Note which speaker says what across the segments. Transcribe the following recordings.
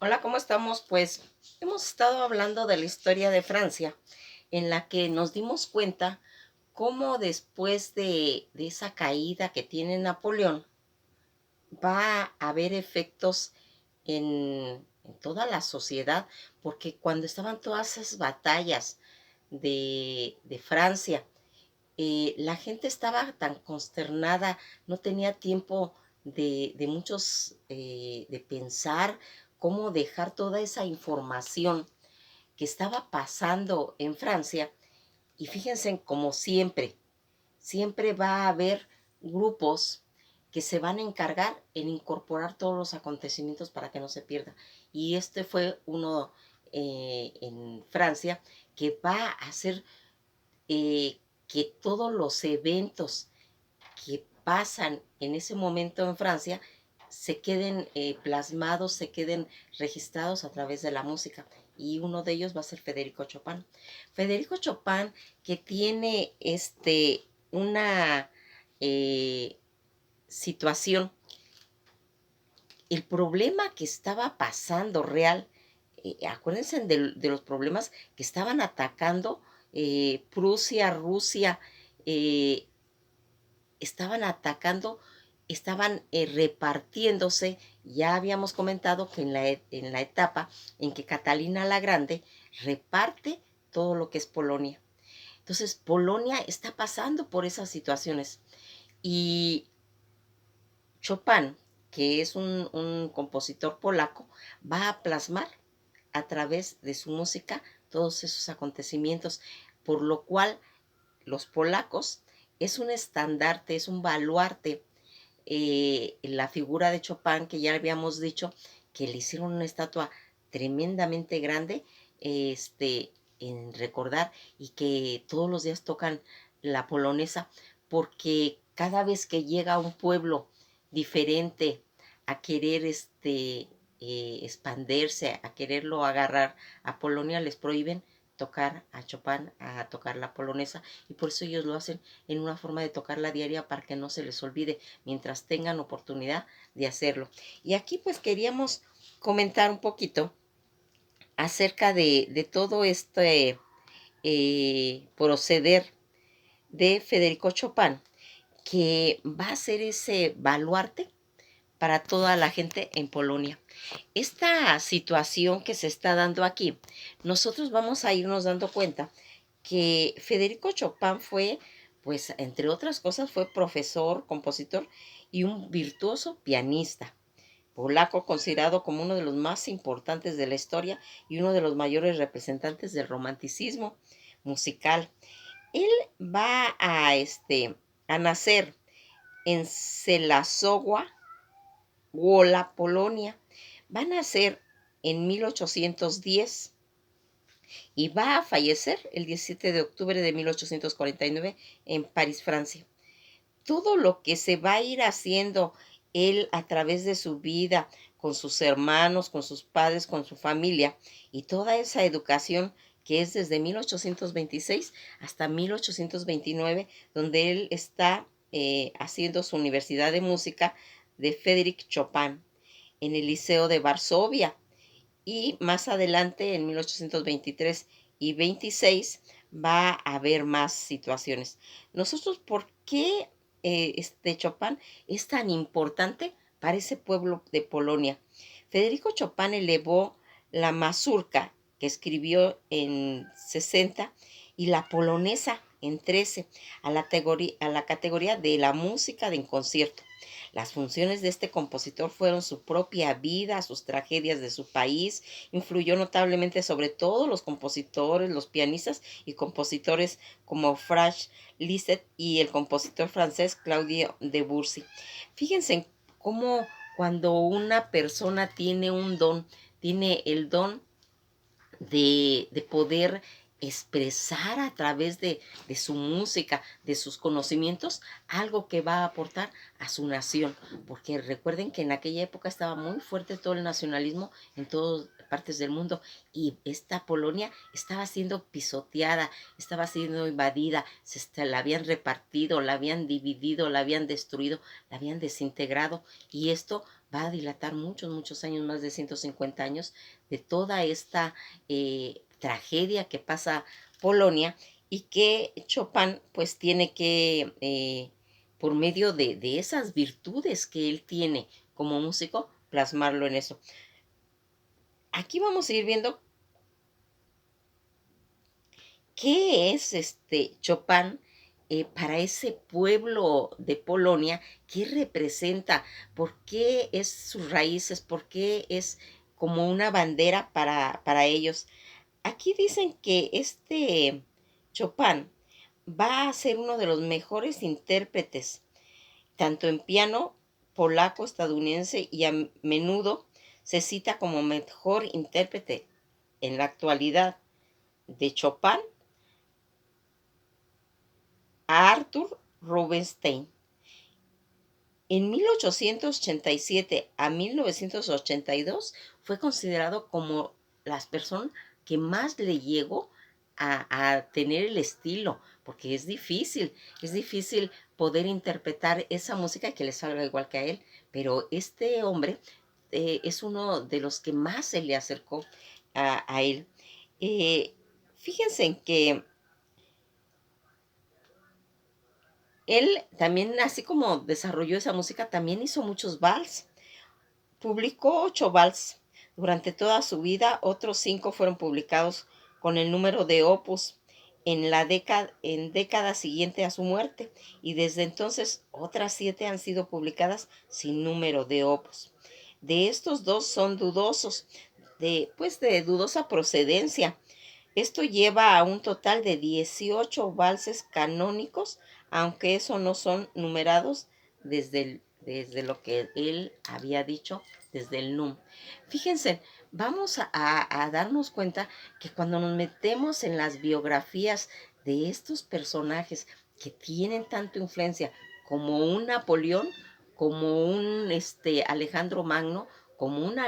Speaker 1: Hola, ¿cómo estamos? Pues hemos estado hablando de la historia de Francia, en la que nos dimos cuenta cómo después de esa caída que tiene Napoleón, va a haber efectos en toda la sociedad, porque cuando estaban todas esas batallas de Francia, la gente estaba tan consternada, no tenía tiempo de muchos, de pensar cómo dejar toda esa información que estaba pasando en Francia. Y fíjense, como siempre, siempre va a haber grupos que se van a encargar en incorporar todos los acontecimientos para que no se pierda. Y este fue uno en Francia que va a hacer que todos los eventos que pasan en ese momento en Francia se queden plasmados, se queden registrados a través de la música. Y uno de ellos va a ser Federico Chopin. Federico Chopin, que tiene una eh, situación, el problema que estaba pasando real, acuérdense de los problemas que estaban atacando Prusia, Rusia, eh, estaban atacando, estaban repartiéndose. Ya habíamos comentado que en la etapa en que Catalina la Grande reparte todo lo que es Polonia. Entonces, Polonia está pasando por esas situaciones. Y Chopin, que es un compositor polaco, va a plasmar a través de su música todos esos acontecimientos, por lo cual los polacos es un estandarte, es un baluarte. La figura de Chopin, que ya habíamos dicho, que le hicieron una estatua tremendamente grande, en recordar, y que todos los días tocan la polonesa, porque cada vez que llega a un pueblo diferente a querer expandirse, a quererlo agarrar a Polonia, les prohíben tocar a Chopin, a tocar la polonesa, y por eso ellos lo hacen en una forma de tocarla diaria para que no se les olvide mientras tengan oportunidad de hacerlo. Y aquí pues queríamos comentar un poquito acerca de todo este proceder de Federico Chopin, que va a ser ese baluarte para toda la gente en Polonia. Esta situación que se está dando aquí, nosotros vamos a irnos dando cuenta que Federico Chopin fue, pues, entre otras cosas, fue profesor, compositor y un virtuoso pianista polaco, considerado como uno de los más importantes de la historia y uno de los mayores representantes del romanticismo musical. Él va a nacer en Selazogła, Wola, Polonia. Va a nacer en 1810 y va a fallecer el 17 de octubre de 1849 en París, Francia. Todo lo que se va a ir haciendo él a través de su vida, con sus hermanos, con sus padres, con su familia, y toda esa educación que es desde 1826 hasta 1829, donde él está haciendo su universidad de música de Frédéric Chopin en el Liceo de Varsovia, y más adelante en 1823 y 26 va a haber más situaciones. Nosotros, ¿por qué Chopin es tan importante para ese pueblo de Polonia? Federico Chopin elevó la mazurca, que escribió en 60, y la polonesa en 13, a la categoría de la música de concierto. Las funciones de este compositor fueron su propia vida, sus tragedias de su país. Influyó notablemente sobre todo los compositores, los pianistas y compositores como Franz Liszt y el compositor francés Claude Debussy. Fíjense en cómo cuando una persona tiene un don, tiene el don de poder expresar a través de su música, de sus conocimientos, algo que va a aportar a su nación. Porque recuerden que en aquella época estaba muy fuerte todo el nacionalismo en todas partes del mundo, y esta Polonia estaba siendo pisoteada, estaba siendo invadida, la habían repartido, la habían dividido, la habían destruido, la habían desintegrado, y esto va a dilatar muchos, muchos años, más de 150 años, de toda esta tragedia que pasa Polonia y que Chopin pues tiene que, por medio de esas virtudes que él tiene como músico, plasmarlo en eso. Aquí vamos a ir viendo qué es Chopin para ese pueblo de Polonia, qué representa, por qué es sus raíces, por qué es como una bandera para ellos. Aquí dicen que Chopin va a ser uno de los mejores intérpretes, tanto en piano polaco, estadounidense, y a menudo se cita como mejor intérprete en la actualidad de Chopin a Arthur Rubinstein. En 1887 a 1982 fue considerado como las personas que más le llegó a tener el estilo, porque es difícil poder interpretar esa música que le salga igual que a él, pero este hombre es uno de los que más se le acercó a él. Eh, Fíjense en que él también, así como desarrolló esa música, también hizo muchos vals. Publicó 8 vals. Durante toda su vida, otros 5 fueron publicados con el número de Opus en década siguiente a su muerte, y desde entonces otras 7 han sido publicadas sin número de Opus. De estos 2 son dudosos, de dudosa procedencia. Esto lleva a un total de 18 valses canónicos, aunque eso no son numerados desde lo que él había dicho, desde el NUM. Fíjense, vamos a darnos cuenta que cuando nos metemos en las biografías de estos personajes que tienen tanta influencia, como un Napoleón, como un Alejandro Magno, como una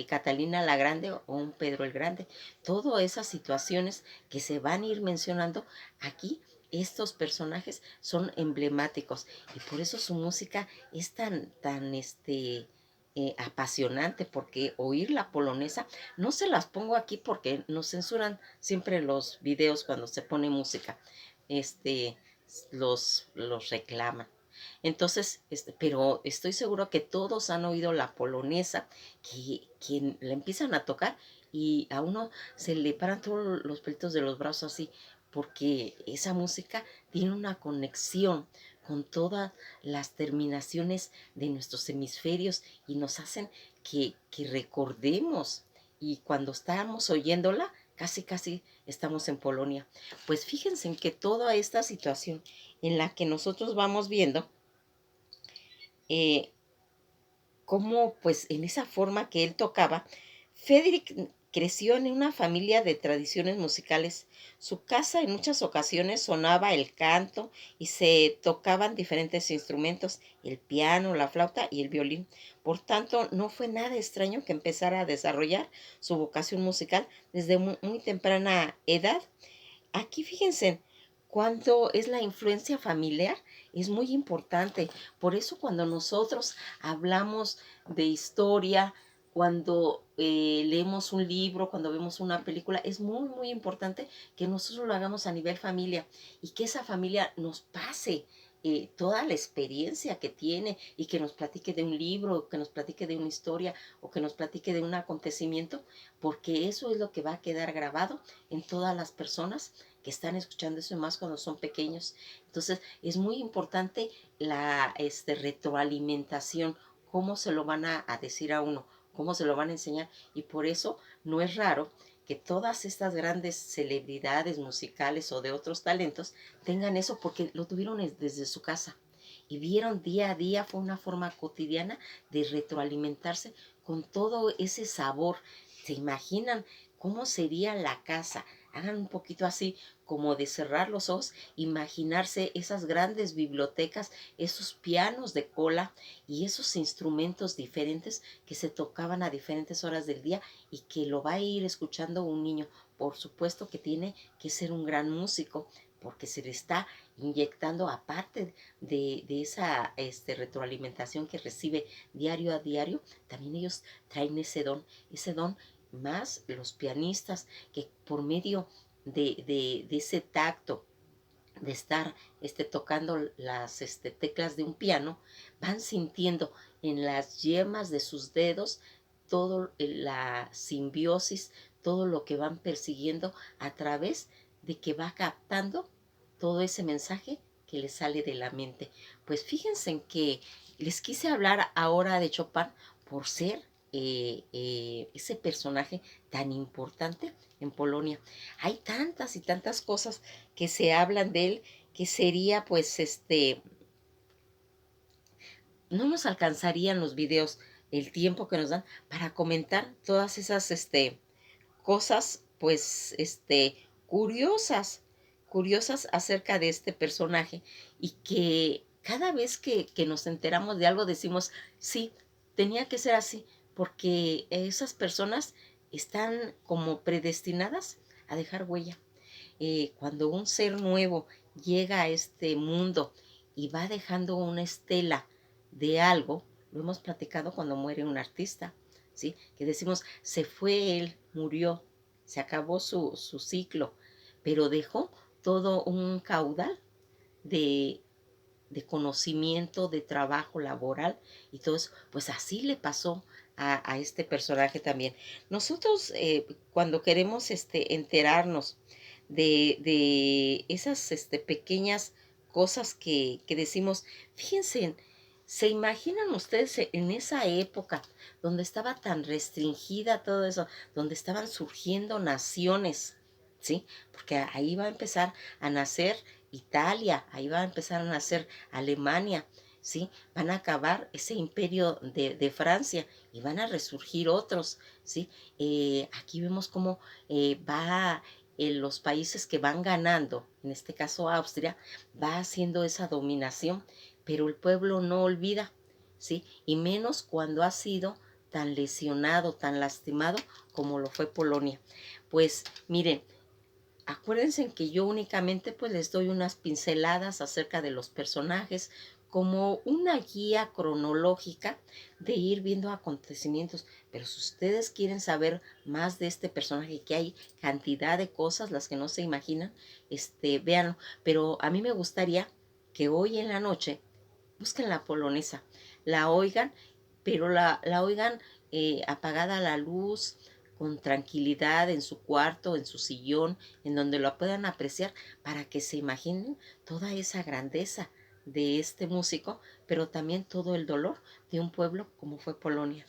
Speaker 1: Catalina la Grande o un Pedro el Grande, todas esas situaciones que se van a ir mencionando aquí, estos personajes son emblemáticos y por eso su música es tan apasionante, porque oír la polonesa, no se las pongo aquí porque nos censuran siempre los videos cuando se pone música, este, los reclaman. Entonces, pero estoy seguro que todos han oído la polonesa, que la empiezan a tocar y a uno se le paran todos los pelitos de los brazos así, porque esa música tiene una conexión con todas las terminaciones de nuestros hemisferios y nos hacen que recordemos. Y cuando estábamos oyéndola, casi, casi estamos en Polonia. Pues fíjense en que toda esta situación en la que nosotros vamos viendo, eh, cómo pues en esa forma que él tocaba, Frédéric creció en una familia de tradiciones musicales. Su casa en muchas ocasiones sonaba el canto y se tocaban diferentes instrumentos, el piano, la flauta y el violín. Por tanto, no fue nada extraño que empezara a desarrollar su vocación musical desde muy temprana edad. Aquí fíjense, cuánto es la influencia familiar, es muy importante. Por eso cuando nosotros hablamos de historia, cuando leemos un libro, cuando vemos una película, es muy, muy importante que nosotros lo hagamos a nivel familia y que esa familia nos pase toda la experiencia que tiene y que nos platique de un libro, que nos platique de una historia o que nos platique de un acontecimiento, porque eso es lo que va a quedar grabado en todas las personas que están escuchando eso, y más cuando son pequeños. Entonces, es muy importante la retroalimentación, cómo se lo van a decir a uno, cómo se lo van a enseñar. Y por eso no es raro que todas estas grandes celebridades musicales o de otros talentos tengan eso, porque lo tuvieron desde su casa y vieron día a día, fue una forma cotidiana de retroalimentarse con todo ese sabor. ¿Se imaginan cómo sería la casa? Hagan un poquito así como de cerrar los ojos, imaginarse esas grandes bibliotecas, esos pianos de cola y esos instrumentos diferentes que se tocaban a diferentes horas del día y que lo va a ir escuchando un niño. Por supuesto que tiene que ser un gran músico porque se le está inyectando, aparte de esa retroalimentación que recibe diario a diario, también ellos traen ese don más los pianistas que por medio de ese tacto, de estar tocando las teclas de un piano, van sintiendo en las yemas de sus dedos todo la simbiosis, todo lo que van persiguiendo a través de que va captando todo ese mensaje que les sale de la mente. Pues fíjense en que les quise hablar ahora de Chopin por ser ese personaje tan importante en Polonia. Hay tantas y tantas cosas que se hablan de él que sería pues no nos alcanzarían los videos, el tiempo que nos dan para comentar todas esas cosas pues curiosas, curiosas acerca de este personaje, y que cada vez que nos enteramos de algo decimos, sí, tenía que ser así, porque esas personas están como predestinadas a dejar huella. Cuando un ser nuevo llega a este mundo y va dejando una estela de algo, lo hemos platicado cuando muere un artista, ¿sí? Que decimos, se fue él, murió, se acabó su ciclo, pero dejó todo un caudal de, de conocimiento, de trabajo laboral y todo eso. Pues así le pasó a este personaje también. Nosotros cuando queremos enterarnos de esas pequeñas cosas que decimos, fíjense, ¿se imaginan ustedes en esa época donde estaba tan restringida todo eso, donde estaban surgiendo naciones? ¿Sí? Porque ahí va a empezar a nacer Italia, ahí va a empezar a nacer Alemania, ¿sí? Van a acabar ese imperio de Francia y van a resurgir otros, ¿sí? Aquí vemos cómo va los países que van ganando, en este caso Austria, va haciendo esa dominación, pero el pueblo no olvida, ¿sí? Y menos cuando ha sido tan lesionado, tan lastimado como lo fue Polonia. Pues miren, acuérdense que yo únicamente pues les doy unas pinceladas acerca de los personajes como una guía cronológica de ir viendo acontecimientos. Pero si ustedes quieren saber más de este personaje, que hay cantidad de cosas, las que no se imaginan, véanlo. Pero a mí me gustaría que hoy en la noche busquen la polonesa, la oigan, pero la oigan apagada la luz, con tranquilidad en su cuarto, en su sillón, en donde lo puedan apreciar, para que se imaginen toda esa grandeza de este músico, pero también todo el dolor de un pueblo como fue Polonia.